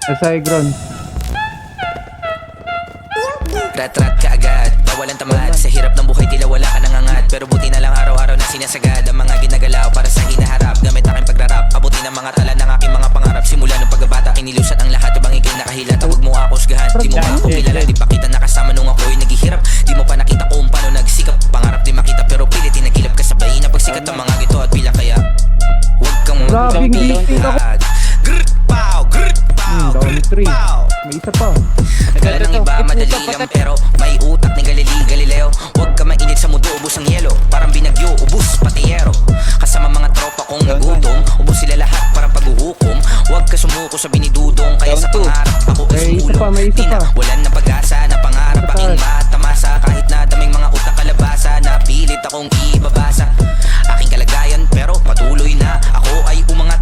Nasa Igron. Rat-rat ka agad, bawalan tamad. Sa hirap ng buhay tila wala ka nangangat. Pero buti na lang araw-araw na sinasagad ang mga ginagalaw para sa hinaharap. Gamit aking pagrarap, abuti ng mga tala ng aking mga pangarap. Simula ng pagbabata, inilusan ang lahat habang ikay nakahilat. Huwag mo ako husgahan, di mo ako kilala. Di pa kita nakasama nung ako'y naghihirap. Di mo pa nakita kung paano nagsikap. Pangarap di makita pero pilit tinagilap ka sabay na pagsikat ang mga gito at pila kaya. Huwag kang Grabing dito ako. Grrt pow, grrt pow, Down grrt 3. pow. May isa pa. Akala ng iba madali lang pero may utak ni Galileo. Huwag ka mainit sa mundo, ubos ang yelo. Parang binagyo, ubos patiyero. Kasama mga tropa kong nagutom, ubos sila lahat parang paghuhukom. Huwag ka sumuko sa binidudong, kaya sa pangarap ako ay May isa sumulo. pa, may isa Di na pa. walan ng pag-asa na pangarap aking matamasa. Kahit na daming mga utak kalabasa, napilit akong ibabasa aking kalagayan pero patuloy na ako ay umangat.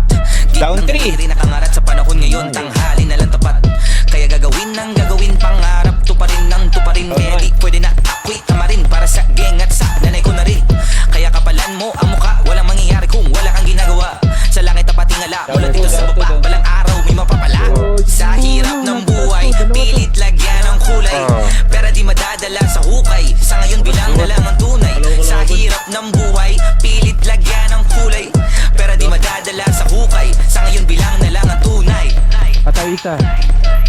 Down Gitnang 3. diri nakangarat sa panahon ngayon, tanghali na lang tapat. Kaya gagawin ng gagawin, pangarap tuparin ng tuparin. Kaya di pwede na ako'y tamarin para sa geng at sa nanay ko na rin. Kaya kapalan mo ang muka, walang mangyayari kung wala kang ginagawa. Sa langit tapat tingala, mula dito sa baba, balang araw may mapapala. Sa hirap ng buhay, pilit lagyan ng kulay. Pero di madadala sa hukay, sa ngayon bilang na lang ang tunay. Sa hirap ng buhay, pilit lagyan ng kulay. Pero di madadala sa hukay, sa ngayon bilang na lang ang tunay. Patay isa.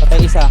Patay isa.